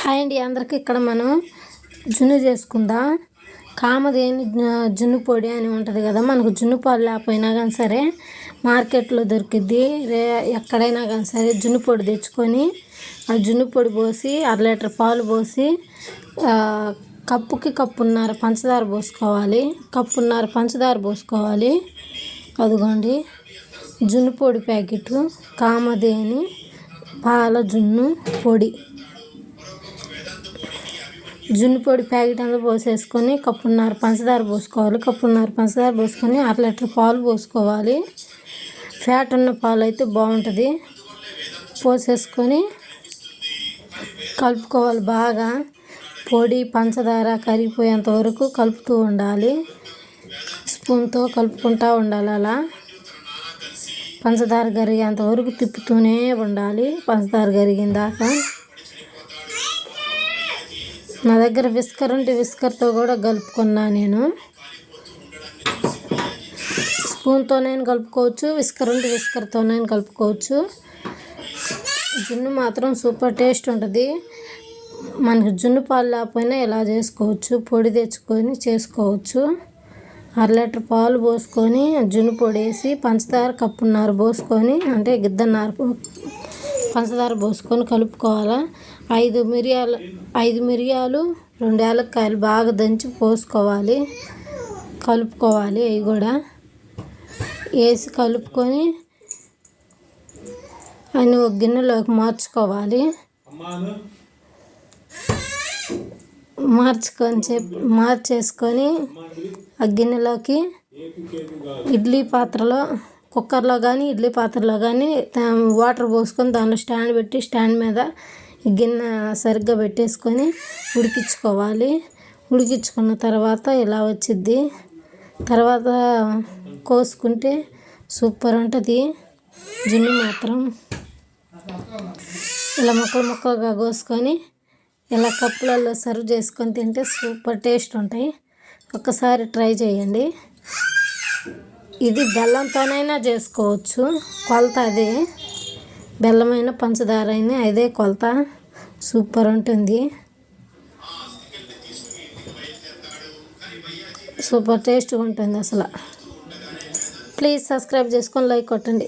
Hi అండి అందరికీ. ఇక్కడ మనం జున్ను చేసుకుందాం. కామధేను జున్ను పొడి అని ఉంటుంది కదా, మనకు జున్ను పాలు లేకపోయినా కానీ సరే మార్కెట్లో దొరికిద్ది. ఎక్కడైనా కానీ సరే జున్ను పొడి తెచ్చుకొని ఆ జున్ను పొడి పోసి 1/2 లీటర్ పాలు పోసి కప్పుకి కప్పున్నర పంచదార పోసుకోవాలి. కప్పున్నర పంచదార పోసుకోవాలి. అదిగోండి జున్ను పొడి ప్యాకెట్, కామధేను పాల జున్ను పొడి. జున్ను పొడి ప్యాకెట్ అంతా పోసేసుకొని కప్పున్నర పంచదార పోసుకోవాలి. కప్పున్నర పంచదార పోసుకొని 1/2 లీటర్ పాలు పోసుకోవాలి. ఫ్యాట్ ఉన్న పాలు అయితే బాగుంటుంది. పోసేసుకొని కలుపుకోవాలి. బాగా పొడి పంచదార కరిగిపోయేంత వరకు కలుపుతూ ఉండాలి. స్పూన్తో కలుపుకుంటూ ఉండాలి. అలా పంచదార కరిగేంత వరకు తిప్పుతూనే ఉండాలి. పంచదార కరిగిన దాకా. నా దగ్గర విస్కర్ ఉంటే విస్కర్తో కూడా కలుపుకున్నా. నేను స్పూన్తో నేను కలుపుకోవచ్చు, విస్కర్ ఉంటే విస్కర్తో నేను కలుపుకోవచ్చు. జున్ను మాత్రం సూపర్ టేస్ట్ ఉంటుంది. మనకు జున్ను పాలు లేకపోయినా ఇలా చేసుకోవచ్చు. పొడి తెచ్చుకొని చేసుకోవచ్చు. 1/2 లీటర్ పాలు పోసుకొని జున్ను పొడి వేసి పంచదార కప్పున్నర పోసుకొని, అంటే గిద్దన్నర పంచదార పోసుకొని కలుపుకోవాలా. 5 మిరియాలు 2 యాలక్కాయలు బాగా దంచి పోసుకోవాలి. కలుపుకోవాలి. అవి కూడా వేసి కలుపుకొని అన్నీ ఒక గిన్నెలోకి మార్చుకోవాలి. మార్చేసుకొని ఆ గిన్నెలోకి ఇడ్లీ పాత్రలో, కుక్కర్లో కానీ ఇడ్లీ పాత్రలో కానీ వాటర్ పోసుకొని దానిలో స్టాండ్ పెట్టి స్టాండ్ మీద గిన్నె సరిగ్గా పెట్టేసుకొని ఉడికించుకోవాలి. ఉడికించుకున్న తర్వాత ఇలా వచ్చిద్ది. తర్వాత కోసుకుంటే సూపర్ ఉంటుంది జున్ను మాత్రం. ఇలా ముక్కలుగా కోసుకొని ఇలా కప్పులలో సర్వ్ చేసుకొని తింటే సూపర్ టేస్ట్ ఉంటాయి. ఒక్కసారి ట్రై చేయండి. ఇది బెల్లంతోనైనా చేసుకోవచ్చు. కొలత అదే, బెల్లమైన పంచదార అయినా అదే కొలత. సూపర్ ఉంటుంది. సూపర్ టేస్ట్గా ఉంటుంది అసలు. ప్లీజ్ సబ్స్క్రైబ్ చేసుకొని లైక్ కొట్టండి.